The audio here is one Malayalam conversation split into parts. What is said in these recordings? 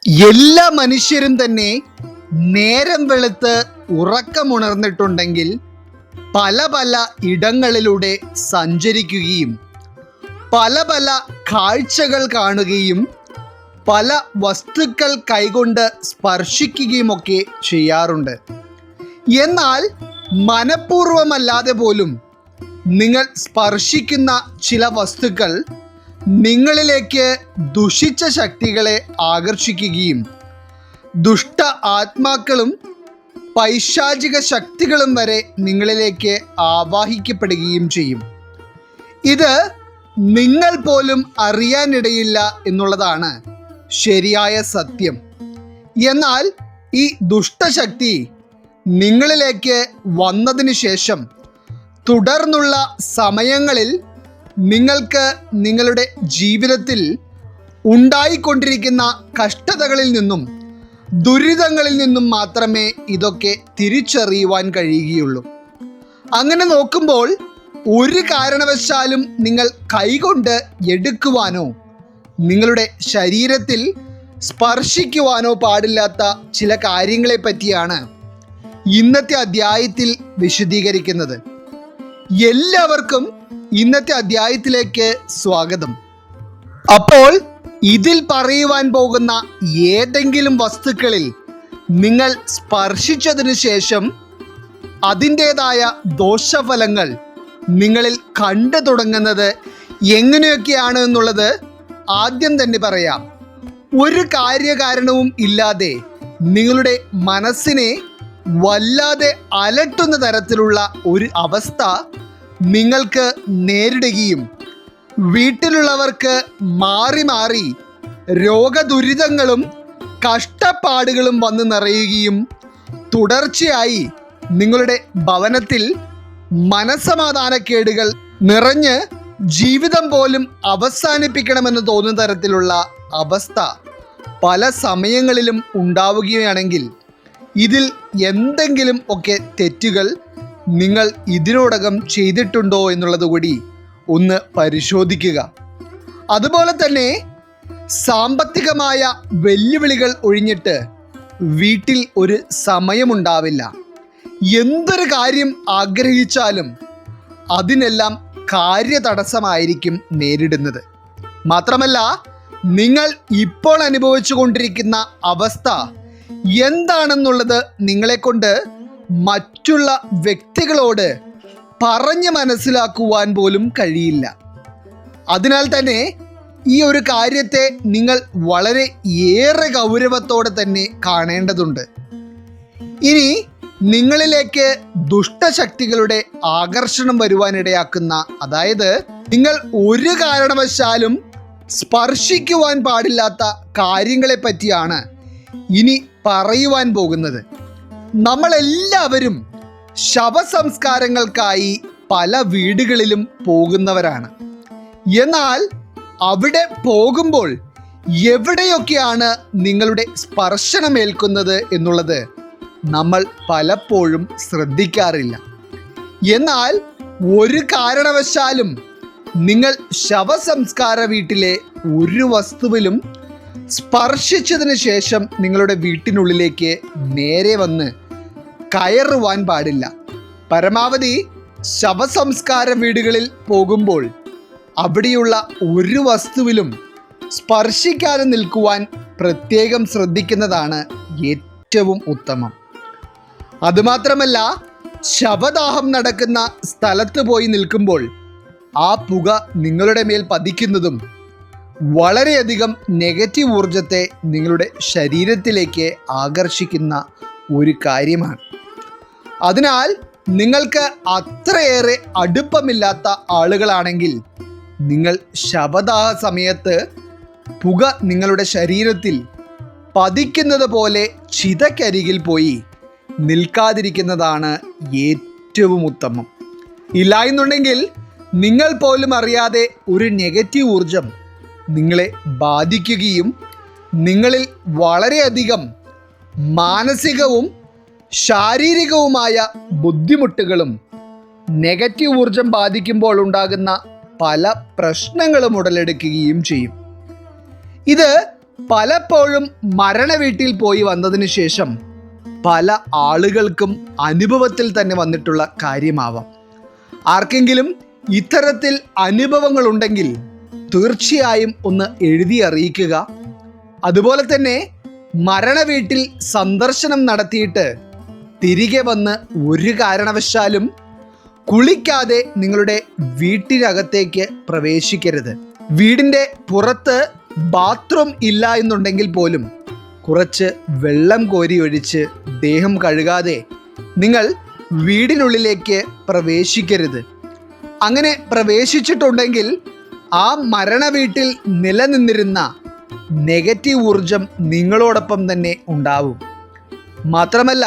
എല്ലാ മനുഷ്യരും തന്നെ നേരം വെളുത്ത് ഉറക്കമുണർന്നിട്ടുണ്ടെങ്കിൽ പല പല ഇടങ്ങളിലൂടെ സഞ്ചരിക്കുകയും പല പല കാഴ്ചകൾ കാണുകയും പല വസ്തുക്കൾ കൈകൊണ്ട് സ്പർശിക്കുകയുമൊക്കെ ചെയ്യാറുണ്ട്. എന്നാൽ മനഃപൂർവമല്ലാതെ പോലും നിങ്ങൾ സ്പർശിക്കുന്ന ചില വസ്തുക്കൾ നിങ്ങളിലേക്ക് ദുഷിച്ച ശക്തികളെ ആകർഷിക്കുകയും ദുഷ്ട ആത്മാക്കളും പൈശാചിക ശക്തികളും വരെ നിങ്ങളിലേക്ക് ആവാഹിക്കപ്പെടുകയും ചെയ്യും. ഇത് നിങ്ങൾ പോലും അറിയാനിടയില്ല എന്നുള്ളതാണ് ശരിയായ സത്യം. എന്നാൽ ഈ ദുഷ്ടശക്തി നിങ്ങളിലേക്ക് വന്നതിന് ശേഷം തുടർന്നുള്ള സമയങ്ങളിൽ നിങ്ങൾക്ക് നിങ്ങളുടെ ജീവിതത്തിൽ ഉണ്ടായിക്കൊണ്ടിരിക്കുന്ന കഷ്ടതകളിൽ നിന്നും ദുരിതങ്ങളിൽ നിന്നും മാത്രമേ ഇതൊക്കെ തിരിച്ചറിയുവാൻ കഴിയുകയുള്ളൂ. അങ്ങനെ നോക്കുമ്പോൾ ഒരു കാരണവശാലും നിങ്ങൾ കൈകൊണ്ട് എടുക്കുവാനോ നിങ്ങളുടെ ശരീരത്തിൽ സ്പർശിക്കുവാനോ പാടില്ലാത്ത ചില കാര്യങ്ങളെ പറ്റിയാണ് ഇന്നത്തെ അധ്യായത്തിൽ വിശദീകരിക്കുന്നത്. എല്ലാവർക്കും ഇന്നത്തെ അധ്യായത്തിലേക്ക് സ്വാഗതം. അപ്പോൾ ഇതിൽ പറയുവാൻ പോകുന്ന ഏതെങ്കിലും വസ്തുക്കളിൽ നിങ്ങൾ സ്പർശിച്ചതിന് ശേഷം അതിൻ്റേതായ ദോഷഫലങ്ങൾ നിങ്ങളിൽ കണ്ടു തുടങ്ങുന്നത് എങ്ങനെയൊക്കെയാണ് എന്നുള്ളത് ആദ്യം തന്നെ പറയാം. ഒരു കാര്യകാരണവും ഇല്ലാതെ നിങ്ങളുടെ മനസ്സിനെ വല്ലാതെ അലട്ടുന്ന തരത്തിലുള്ള ഒരു അവസ്ഥ നിങ്ങൾക്ക് നേരിടുകയും വീട്ടിലുള്ളവർക്ക് മാറി മാറി രോഗദുരിതങ്ങളും കഷ്ടപ്പാടുകളും വന്ന് നിറയുകയും തുടർച്ചയായി നിങ്ങളുടെ ഭവനത്തിൽ മനസ്സമാധാനക്കേടുകൾ നിറഞ്ഞ് ജീവിതം പോലും അവസാനിപ്പിക്കണമെന്ന് തോന്നുന്ന തരത്തിലുള്ള അവസ്ഥ പല സമയങ്ങളിലും ഉണ്ടാവുകയാണെങ്കിൽ ഇതിൽ എന്തെങ്കിലും ഒക്കെ തെറ്റുകൾ നിങ്ങൾ ഇതിനോടകം ചെയ്തിട്ടുണ്ടോ എന്നുള്ളത് കൂടി ഒന്ന് പരിശോധിക്കുക. അതുപോലെ തന്നെ സാമ്പത്തികമായ വെല്ലുവിളികൾ ഒഴിഞ്ഞിട്ട് വീട്ടിൽ ഒരു സമയമുണ്ടാവില്ല. എന്തൊരു കാര്യം ആഗ്രഹിച്ചാലും അതിനെല്ലാം കാര്യതടസ്സമായിരിക്കും നേരിടുന്നത്. മാത്രമല്ല, നിങ്ങൾ ഇപ്പോൾ അനുഭവിച്ചു കൊണ്ടിരിക്കുന്ന അവസ്ഥ എന്താണെന്നുള്ളത് നിങ്ങളെക്കൊണ്ട് മറ്റുള്ള വ്യക്തികളോട് പറഞ്ഞ് മനസ്സിലാക്കുവാൻ പോലും കഴിയില്ല. അതിനാൽ തന്നെ ഈ ഒരു കാര്യത്തെ നിങ്ങൾ വളരെ ഏറെ ഗൗരവത്തോടെ തന്നെ കാണേണ്ടതുണ്ട്. ഇനി നിങ്ങളിലേക്ക് ദുഷ്ടശക്തികളുടെ ആകർഷണം വരുവാനിടയാക്കുന്ന, അതായത് നിങ്ങൾ ഒരു കാരണവശാലും സ്പർശിക്കുവാൻ പാടില്ലാത്ത കാര്യങ്ങളെ പറ്റിയാണ് ഇനി പറയുവാൻ പോകുന്നത്. നമ്മളെല്ലാവരും ശവസംസ്കാരങ്ങൾക്കായി പല വീടുകളിലും പോകുന്നവരാണ്. എന്നാൽ അവിടെ പോകുമ്പോൾ എവിടെയൊക്കെയാണ് നിങ്ങളുടെ സ്പർശനമേൽക്കുന്നത് എന്നുള്ളത് നമ്മൾ പലപ്പോഴും ശ്രദ്ധിക്കാറില്ല. എന്നാൽ ഒരു കാരണവശാലും നിങ്ങൾ ശവസംസ്കാര വീട്ടിലെ ഒരു വസ്തുവിലും സ്പർശിച്ചതിന് ശേഷം നിങ്ങളുടെ വീട്ടിനുള്ളിലേക്ക് നേരെ വന്ന് കയറുവാൻ പാടില്ല. പരമാവധി ശവസംസ്കാര വീടുകളിൽ പോകുമ്പോൾ അവിടെയുള്ള ഒരു വസ്തുവിലും സ്പർശിക്കാതെ നിൽക്കുവാൻ പ്രത്യേകം ശ്രദ്ധിക്കുന്നതാണ് ഏറ്റവും ഉത്തമം. അതുമാത്രമല്ല, ശവദാഹം നടക്കുന്ന സ്ഥലത്ത് പോയി നിൽക്കുമ്പോൾ ആ പുക നിങ്ങളുടെ മേൽ പതിക്കുന്നതും വളരെയധികം നെഗറ്റീവ് ഊർജത്തെ നിങ്ങളുടെ ശരീരത്തിലേക്ക് ആകർഷിക്കുന്ന ഒരു കാര്യമാണ്. അതിനാൽ നിങ്ങൾക്ക് അത്രയേറെ അടുപ്പമില്ലാത്ത ആളുകളാണെങ്കിൽ നിങ്ങൾ ശവദാഹ സമയത്ത് പുക നിങ്ങളുടെ ശരീരത്തിൽ പതിക്കുന്നത് പോലെ ചിതക്കരികിൽ പോയി നിൽക്കാതിരിക്കുന്നതാണ് ഏറ്റവും ഉത്തമം. ഇല്ല എന്നുണ്ടെങ്കിൽ നിങ്ങൾ പോലും അറിയാതെ ഒരു നെഗറ്റീവ് ഊർജം നിങ്ങളെ ബാധിക്കുകയും നിങ്ങളിൽ വളരെയധികം മാനസികവും ശാരീരികവുമായ ബുദ്ധിമുട്ടുകളും നെഗറ്റീവ് ഊർജം ബാധിക്കുമ്പോൾ ഉണ്ടാകുന്ന പല പ്രശ്നങ്ങളും ഉടലെടുക്കുകയും ചെയ്യും. ഇത് പലപ്പോഴും മരണ വീട്ടിൽ പോയി വന്നതിന് ശേഷം പല ആളുകൾക്കും അനുഭവത്തിൽ തന്നെ വന്നിട്ടുള്ള കാര്യമാവാം. ആർക്കെങ്കിലും ഇത്തരത്തിൽ അനുഭവങ്ങൾ ഉണ്ടെങ്കിൽ തീർച്ചയായും ഒന്ന് എഴുതി അറിയിക്കുക. അതുപോലെ തന്നെ മരണ വീട്ടിൽ സന്ദർശനം നടത്തിയിട്ട് തിരികെ വന്ന് ഒരു കാരണവശാലും കുളിക്കാതെ നിങ്ങളുടെ വീട്ടിനകത്തേക്ക് പ്രവേശിക്കരുത്. വീടിൻ്റെ പുറത്ത് ബാത്റൂം ഇല്ല എന്നുണ്ടെങ്കിൽ പോലും കുറച്ച് വെള്ളം കോരി ഒഴിച്ച് ദേഹം കഴുകാതെ നിങ്ങൾ വീടിനുള്ളിലേക്ക് പ്രവേശിക്കരുത്. അങ്ങനെ പ്രവേശിച്ചിട്ടുണ്ടെങ്കിൽ ആ മരണ വീട്ടിൽ നിലനിന്നിരുന്ന നെഗറ്റീവ് ഊർജം നിങ്ങളോടൊപ്പം തന്നെ ഉണ്ടാവും. മാത്രമല്ല,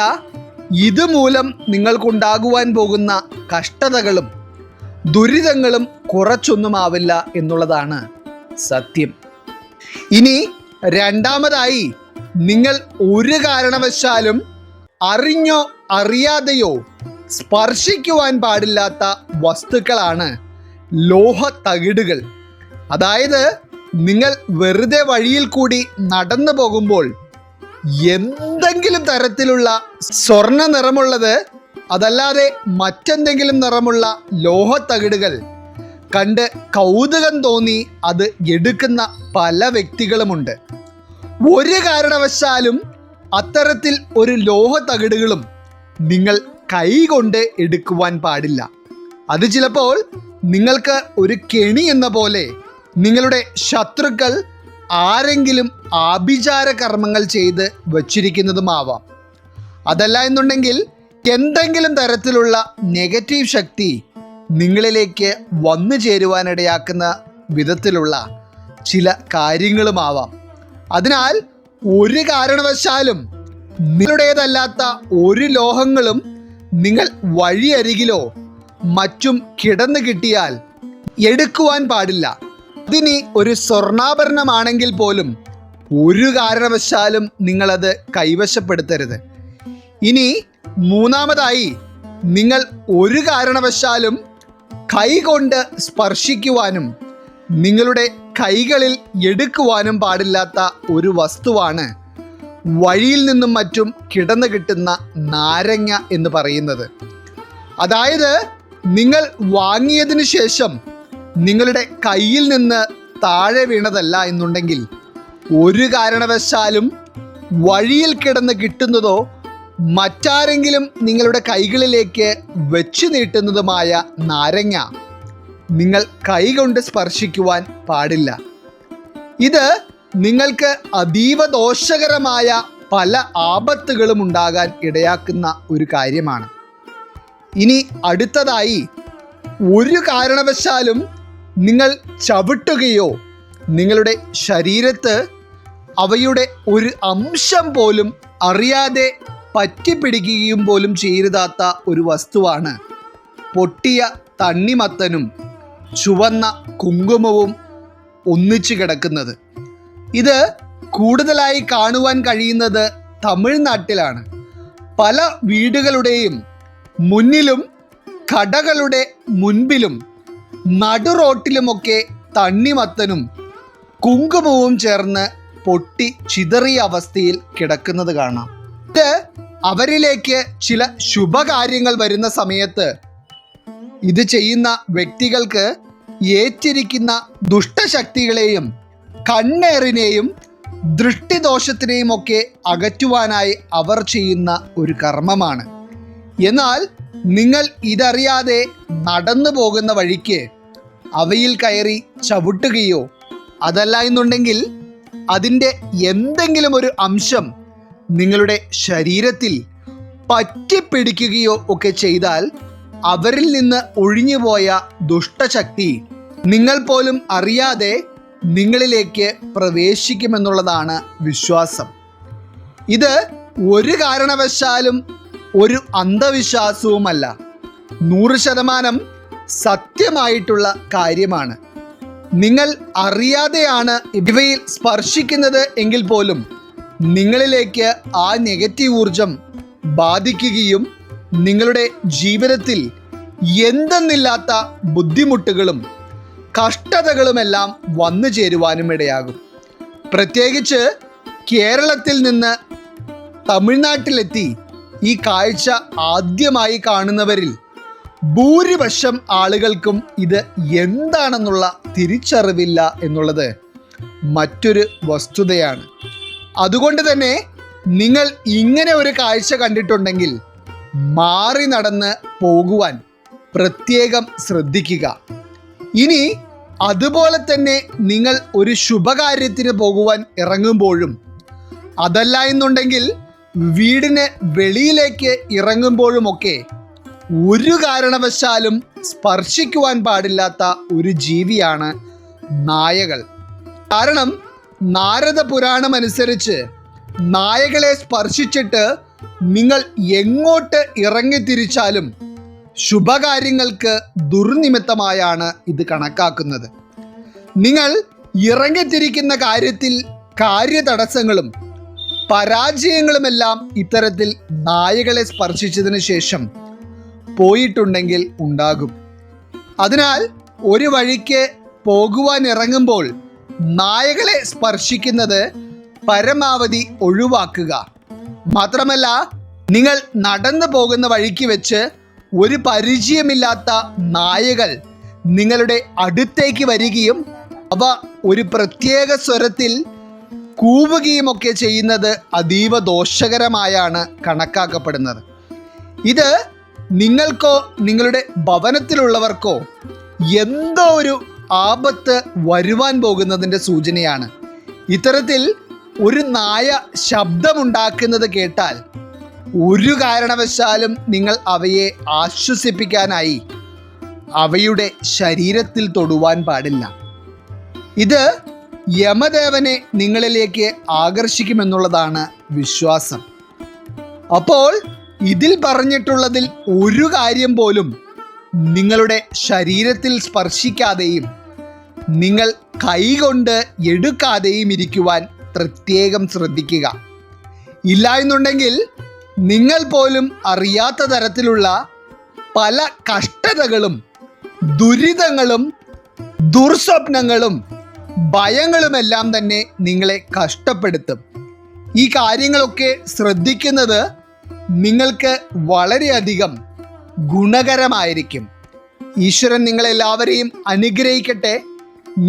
ഇതുമൂലം നിങ്ങൾക്കുണ്ടാകുവാൻ പോകുന്ന കഷ്ടതകളും ദുരിതങ്ങളും കുറച്ചൊന്നുമാവില്ല എന്നുള്ളതാണ് സത്യം. ഇനി രണ്ടാമതായി, നിങ്ങൾ ഒരു കാരണവശാലും അറിഞ്ഞോ അറിയാതെയോ സ്പർശിക്കുവാൻ പാടില്ലാത്ത വസ്തുക്കളാണ് ലോഹ തകിടുകൾ. അതായത് നിങ്ങൾ വെറുതെ വഴിയിൽ കൂടി നടന്നു പോകുമ്പോൾ എന്തെങ്കിലും തരത്തിലുള്ള സ്വർണ്ണ നിറമുള്ളത് അതല്ലാതെ മറ്റെന്തെങ്കിലും നിറമുള്ള ലോഹ തകിടുകൾ കണ്ട് കൗതുകം തോന്നി അത് എടുക്കുന്ന പല വ്യക്തികളുമുണ്ട്. ഒരു കാരണവശാലും അത്തരത്തിൽ ഒരു ലോഹ തകിടുകളും നിങ്ങൾ കൈകൊണ്ട് എടുക്കുവാൻ പാടില്ല. അത് ചിലപ്പോൾ നിങ്ങൾക്ക് ഒരു കെണി എന്ന പോലെ നിങ്ങളുടെ ശത്രുക്കൾ ആരെങ്കിലും ആഭിചാര കർമ്മങ്ങൾ ചെയ്ത് വച്ചിരിക്കുന്നതുമാവാം. അതല്ല എന്നുണ്ടെങ്കിൽ എന്തെങ്കിലും തരത്തിലുള്ള നെഗറ്റീവ് ശക്തി നിങ്ങളിലേക്ക് വന്നു ചേരുവാനിടയാക്കുന്ന വിധത്തിലുള്ള ചില കാര്യങ്ങളുമാവാം. അതിനാൽ ഒരു കാരണവശാലും നിങ്ങളുടേതല്ലാത്ത ഒരു ലോഹങ്ങളും നിങ്ങൾ വഴിയരികിലോ മറ്റും കിടന്നു കിട്ടിയാൽ എടുക്കുവാൻ പാടില്ല. ഇതിനി ഒരു സ്വർണ്ണാഭരണമാണെങ്കിൽ പോലും ഒരു കാരണവശാലും നിങ്ങളത് കൈവശപ്പെടുത്തരുത്. ഇനി മൂന്നാമതായി, നിങ്ങൾ ഒരു കാരണവശാലും കൈകൊണ്ട് സ്പർശിക്കുവാനും നിങ്ങളുടെ കൈകളിൽ എടുക്കുവാനും പാടില്ലാത്ത ഒരു വസ്തുവാണ് വഴിയിൽ നിന്നും മറ്റും കിടന്നു കിട്ടുന്ന നാരങ്ങ എന്ന് പറയുന്നത്. അതായത് നിങ്ങൾ വാങ്ങിയതിനു ശേഷം നിങ്ങളുടെ കയ്യിൽ നിന്ന് താഴെ വീണതല്ല എന്നുണ്ടെങ്കിൽ ഒരു കാരണവശാലും വഴിയിൽ കിടന്ന് കിട്ടുന്നതോ മറ്റാരെങ്കിലും നിങ്ങളുടെ കൈകളിലേക്ക് വെച്ച് നീട്ടുന്നതുമായ നാരങ്ങ നിങ്ങൾ കൈകൊണ്ട് സ്പർശിക്കുവാൻ പാടില്ല. ഇത് നിങ്ങൾക്ക് അതീവ ദോഷകരമായ പല ആപത്തുകളും ഉണ്ടാകാൻ ഇടയാക്കുന്ന ഒരു കാര്യമാണ്. ഇനി അടുത്തതായി, ഒരു കാരണവശാലും നിങ്ങൾ ചവിട്ടുകയോ നിങ്ങളുടെ ശരീരത്ത് അവയുടെ ഒരു അംശം പോലും അറിയാതെ പറ്റിപ്പിടിക്കുകയും പോലും ചെയ്യരുതാത്ത ഒരു വസ്തുവാണ് പൊട്ടിയ തണ്ണിമത്തനും ചുവന്ന കുങ്കുമവും ഒന്നിച്ചു കിടക്കുന്നത്. ഇത് കൂടുതലായി കാണുവാൻ കഴിയുന്നത് തമിഴ്നാട്ടിലാണ്. പല വീടുകളുടെയും മുന്നിലും കടകളുടെ മുൻപിലും നടുറോട്ടിലുമൊക്കെ തണ്ണിമത്തനും കുങ്കുമവും ചേർന്ന് പൊട്ടി ചിതറിയ അവസ്ഥയിൽ കിടക്കുന്നത് കാണാം. ഇത് അവരിലേക്ക് ചില ശുഭകാര്യങ്ങൾ വരുന്ന സമയത്ത് ഇത് ചെയ്യുന്ന വ്യക്തികൾക്ക് ഏറ്റിരിക്കുന്ന ദുഷ്ടശക്തികളെയും കണ്ണേറിനെയും ദൃഷ്ടിദോഷത്തിനെയും ഒക്കെ അകറ്റുവാനായി അവർ ചെയ്യുന്ന ഒരു കർമ്മമാണ്. എന്നാൽ നിങ്ങൾ ഇതറിയാതെ നടന്നു പോകുന്ന വഴിക്ക് അവയിൽ കയറി ചവിട്ടുകയോ അതല്ല എന്നുണ്ടെങ്കിൽ അതിൻ്റെ എന്തെങ്കിലും ഒരു അംശം നിങ്ങളുടെ ശരീരത്തിൽ പറ്റിപ്പിടിക്കുകയോ ഒക്കെ ചെയ്താൽ അവരിൽ നിന്ന് ഒഴിഞ്ഞുപോയ ദുഷ്ടശക്തി നിങ്ങൾ പോലും അറിയാതെ നിങ്ങളിലേക്ക് പ്രവേശിക്കുമെന്നുള്ളതാണ് വിശ്വാസം. ഇത് ഒരു കാരണവശാലും ഒരു അന്ധവിശ്വാസവുമല്ല, 100% സത്യമായിട്ടുള്ള കാര്യമാണ്. നിങ്ങൾ അറിയാതെയാണ് ഇവയിൽ സ്പർശിക്കുന്നത് എങ്കിൽ പോലും നിങ്ങളിലേക്ക് ആ നെഗറ്റീവ് ഊർജം ബാധിക്കുകയും നിങ്ങളുടെ ജീവിതത്തിൽ എന്തെന്നില്ലാത്ത ബുദ്ധിമുട്ടുകളും കഷ്ടതകളുമെല്ലാം വന്നു ചേരുവാനും ഇടയാകും. പ്രത്യേകിച്ച് കേരളത്തിൽ നിന്ന് തമിഴ്നാട്ടിലെത്തി ഈ കാഴ്ച ആദ്യമായി കാണുന്നവരിൽ ഭൂരിപക്ഷം ആളുകൾക്കും ഇത് എന്താണെന്നുള്ള തിരിച്ചറിവില്ല എന്നുള്ളത് മറ്റൊരു വസ്തുതയാണ്. അതുകൊണ്ട് തന്നെ നിങ്ങൾ ഇങ്ങനെ ഒരു കാഴ്ച കണ്ടിട്ടുണ്ടെങ്കിൽ മാറി നടന്ന് പോകുവാൻ പ്രത്യേകം ശ്രദ്ധിക്കുക. ഇനി അതുപോലെ തന്നെ നിങ്ങൾ ഒരു ശുഭകാര്യത്തിന് പോകുവാൻ ഇറങ്ങുമ്പോഴും, അതല്ല എന്നുണ്ടെങ്കിൽ വീടിന് വെളിയിലേക്ക് ഇറങ്ങുമ്പോഴുമൊക്കെ ഒരു കാരണവശാലും സ്പർശിക്കുവാൻ പാടില്ലാത്ത ഒരു ജീവിയാണ് നായകൾ. കാരണം നാരദ പുരാണം അനുസരിച്ച് നായകളെ സ്പർശിച്ചിട്ട് നിങ്ങൾ എങ്ങോട്ട് ഇറങ്ങിത്തിരിച്ചാലും ശുഭകാര്യങ്ങൾക്ക് ദുർനിമിത്തമായാണ് ഇത് കണക്കാക്കുന്നത്. നിങ്ങൾ ഇറങ്ങിത്തിരിക്കുന്ന കാര്യത്തിൽ കാര്യതടസ്സങ്ങളും പരാജയങ്ങളുമെല്ലാം ഇത്തരത്തിൽ നായകളെ സ്പർശിച്ചതിന് ശേഷം പോയിട്ടുണ്ടെങ്കിൽ ഉണ്ടാകും. അതിനാൽ ഒരു വഴിക്ക് പോകുവാൻ ഇറങ്ങുമ്പോൾ നായകളെ സ്പർശിക്കുന്നത് പരമാവധി ഒഴിവാക്കുക. മാത്രമല്ല, നിങ്ങൾ നടന്നു പോകുന്ന വഴിക്ക് വെച്ച് ഒരു പരിചയമില്ലാത്ത നായകൾ നിങ്ങളുടെ അടുത്തേക്ക് വരികയും അവ ഒരു പ്രത്യേക സ്വരത്തിൽ കൂവുകയുമൊക്കെ ചെയ്യുന്നത് അതീവ ദോഷകരമായാണ് കണക്കാക്കപ്പെടുന്നത്. ഇത് നിങ്ങൾക്കോ നിങ്ങളുടെ ഭവനത്തിലുള്ളവർക്കോ എന്തോ ഒരു ആപത്ത് വരുവാൻ പോകുന്നതിൻ്റെ സൂചനയാണ്. ഇത്തരത്തിൽ ഒരു നായ ശബ്ദമുണ്ടാക്കുന്നത് കേട്ടാൽ ഒരു കാരണവശാലും നിങ്ങൾ അവയെ ആശ്വസിപ്പിക്കാനായി അവയുടെ ശരീരത്തിൽ തൊടുവാൻ പാടില്ല. ഇത് യമദേവനെ നിങ്ങളിലേക്ക് ആകർഷിക്കുമെന്നുള്ളതാണ് വിശ്വാസം. അപ്പോൾ ഇതിൽ പറഞ്ഞിട്ടുള്ളതിൽ ഒരു കാര്യം പോലും നിങ്ങളുടെ ശരീരത്തിൽ സ്പർശിക്കാതെയും നിങ്ങൾ കൈകൊണ്ട് എടുക്കാതെയും ഇരിക്കുവാൻ പ്രത്യേകം ശ്രദ്ധിക്കുക. ഇല്ല എന്നുണ്ടെങ്കിൽ നിങ്ങൾ പോലും അറിയാത്ത തരത്തിലുള്ള പല കഷ്ടതകളും ദുരിതങ്ങളും ദുർസ്വപ്നങ്ങളും ഭയങ്ങളുമെല്ലാം തന്നെ നിങ്ങളെ കഷ്ടപ്പെടുത്തും. ഈ കാര്യങ്ങളൊക്കെ ശ്രദ്ധിക്കുന്നത് നിങ്ങൾക്ക് വളരെയധികം ഗുണകരമായിരിക്കും. ഈശ്വരൻ നിങ്ങളെല്ലാവരെയും അനുഗ്രഹിക്കട്ടെ.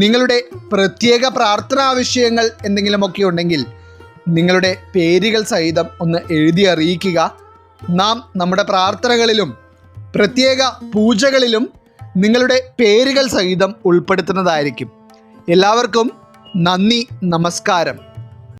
നിങ്ങളുടെ പ്രത്യേക പ്രാർത്ഥനാ വിഷയങ്ങൾ എന്തെങ്കിലുമൊക്കെ ഉണ്ടെങ്കിൽ നിങ്ങളുടെ പേരുകൾ സഹിതം ഒന്ന് എഴുതി അറിയിക്കുക. നാം നമ്മുടെ പ്രാർത്ഥനകളിലും പ്രത്യേക പൂജകളിലും നിങ്ങളുടെ പേരുകൾ സഹിതം ഉൾപ്പെടുത്തുന്നതായിരിക്കും. എല്ലാവർക്കും നന്ദി, നമസ്കാരം.